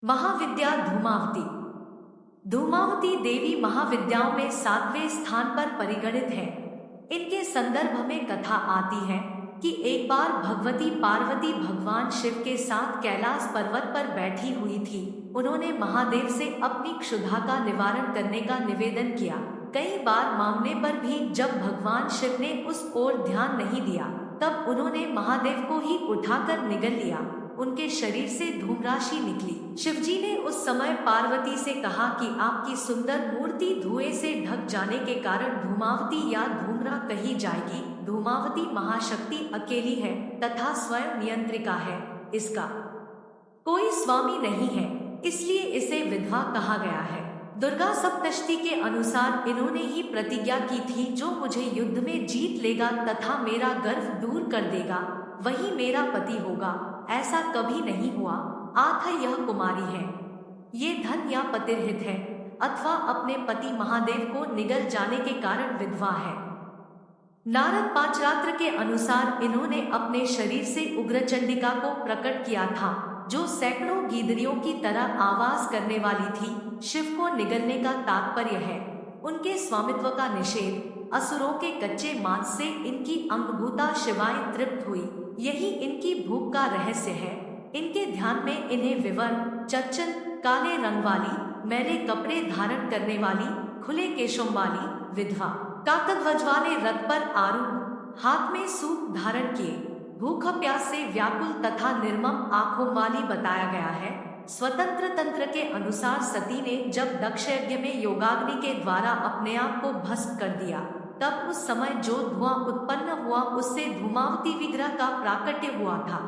महाविद्या धूमावती। धूमावती देवी महाविद्याओं में 7वें स्थान पर परिगणित है। इनके संदर्भ में कथा आती है कि एक बार भगवती पार्वती भगवान शिव के साथ कैलाश पर्वत पर बैठी हुई थी। उन्होंने महादेव से अपनी क्षुधा का निवारण करने का निवेदन किया। कई बार मांगने पर भी जब भगवान शिव ने उस ओर ध्यान नहीं दिया, तब उन्होंने महादेव को ही उठाकर निगल लिया। उनके शरीर से धूमराशि निकली। शिवजी ने उस समय पार्वती से कहा कि आपकी सुंदर मूर्ति धुएं से ढक जाने के कारण धूमावती या धूम्रा कही जाएगी। धूमावती महाशक्ति अकेली है तथा स्वयं नियंत्रिका है। इसका कोई स्वामी नहीं है, इसलिए इसे विधवा कहा गया है। दुर्गा सप्तशती के अनुसार इन्होंने ही प्रतिज्ञा की थी, जो मुझे युद्ध में जीत लेगा तथा मेरा गर्व दूर कर देगा, वही मेरा पति होगा। ऐसा कभी नहीं हुआ। आखिर यह कुमारी है, ये धन या पतिरहित है, अथवा अपने पति महादेव को निगल जाने के कारण विधवा है। नारद पांचरात्र के अनुसार इन्होंने अपने शरीर से उग्रचंडिका को प्रकट किया था, जो सैकड़ों गीदड़ियों की तरह आवाज करने वाली थी। शिव को निगलने का तात्पर्य है उनके स्वामित्व का निषेध। असुरों के कच्चे मांस से इनकी अंगभूता शिवाएं तृप्त हुई, यही इनकी भूख का रहस्य है। इनके ध्यान में इन्हें विवर, चच्चन, काले रंग वाली, मैले कपड़े धारण करने वाली, खुले केशों वाली, विधवा, काकध्वज वाले रथ पर आरूढ़, हाथ में सूप धारण किए, भूख प्यास से व्याकुल तथा निर्मम आंखों वाली बताया गया है। स्वतंत्र तंत्र के अनुसार सती ने जब दक्ष यज्ञ में योगाग्नि के द्वारा अपने आप को भस्म कर दिया, तब उस समय जो धुआं उत्पन्न हुआ उससे धूमावती विग्रह का प्राकट्य हुआ था।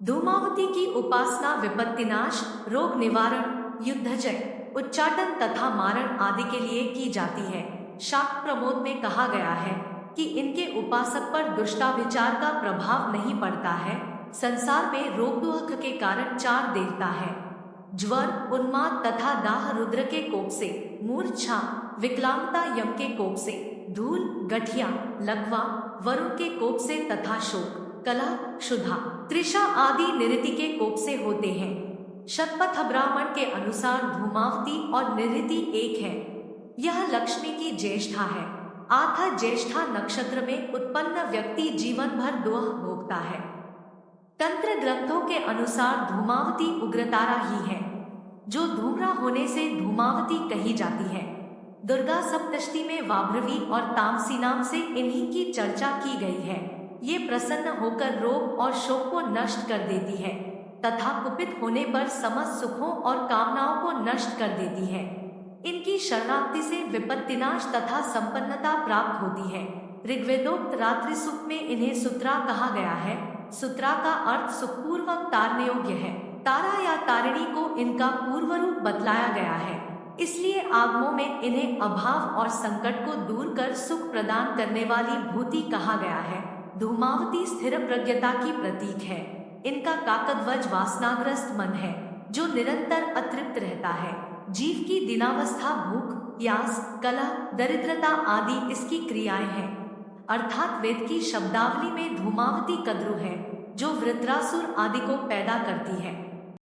धूमावती की उपासना विपत्तिनाश, रोग निवारण, युद्धजय, उच्चाटन तथा मारण आदि के लिए की जाती है। शाक्त प्रमोद में कहा गया है कि इनके उपासक पर दुष्टाभिचार का प्रभाव नहीं पड़ता है। संसार में रोग दुख के कारण 4 देवता है: ज्वर, उन्माद तथा दाह रुद्र के कोप से, मूर्छा, विकलांगता यम के कोप से, धूल, गठिया, लकवा वरुण के कोप से तथा शोक, कलह, क्षुधा, तृषा आदि निरति के कोप से होते हैं। शतपथ ब्राह्मण के अनुसार धूमावती और निरति एक है। यह लक्ष्मी की ज्येष्ठा है। आथा ज्येष्ठा नक्षत्र में उत्पन्न व्यक्ति जीवन भर दोह भोगता है। तंत्र ग्रंथों के अनुसार धूमावती उग्रतारा ही है, जो धूम्रा होने से धूमावती कही जाती है। दुर्गा सप्तशती में वाभ्रवी और तामसी नाम से इन्हीं की चर्चा की गई है। ये प्रसन्न होकर रोग और शोक को नष्ट कर देती है तथा कुपित होने पर समस्त सुखों और कामनाओं को नष्ट कर देती है। इनकी शरणागति से विपत्तिनाश तथा संपन्नता प्राप्त होती है। ऋग्वेदोक्त रात्रि सुख में इन्हें सुत्रा कहा गया है। सुत्रा का अर्थ सुखपूर्वक तारने योग्य है। तारा या तारिणी को इनका पूर्व रूप बतलाया गया है, इसलिए आगमों में इन्हें अभाव और संकट को दूर कर सुख प्रदान करने वाली भूति कहा गया है। धूमावती स्थिर प्रज्ञता की प्रतीक है। इनका काकध्वज वासनाग्रस्त मन है, जो निरंतर अतृप्त रहता है। जीव की दिनावस्था भूख, प्यास, कलह, दरिद्रता आदि इसकी क्रियाएं हैं। अर्थात वेद की शब्दावली में धूमावती कद्रु है, जो वृत्रासुर आदि को पैदा करती है।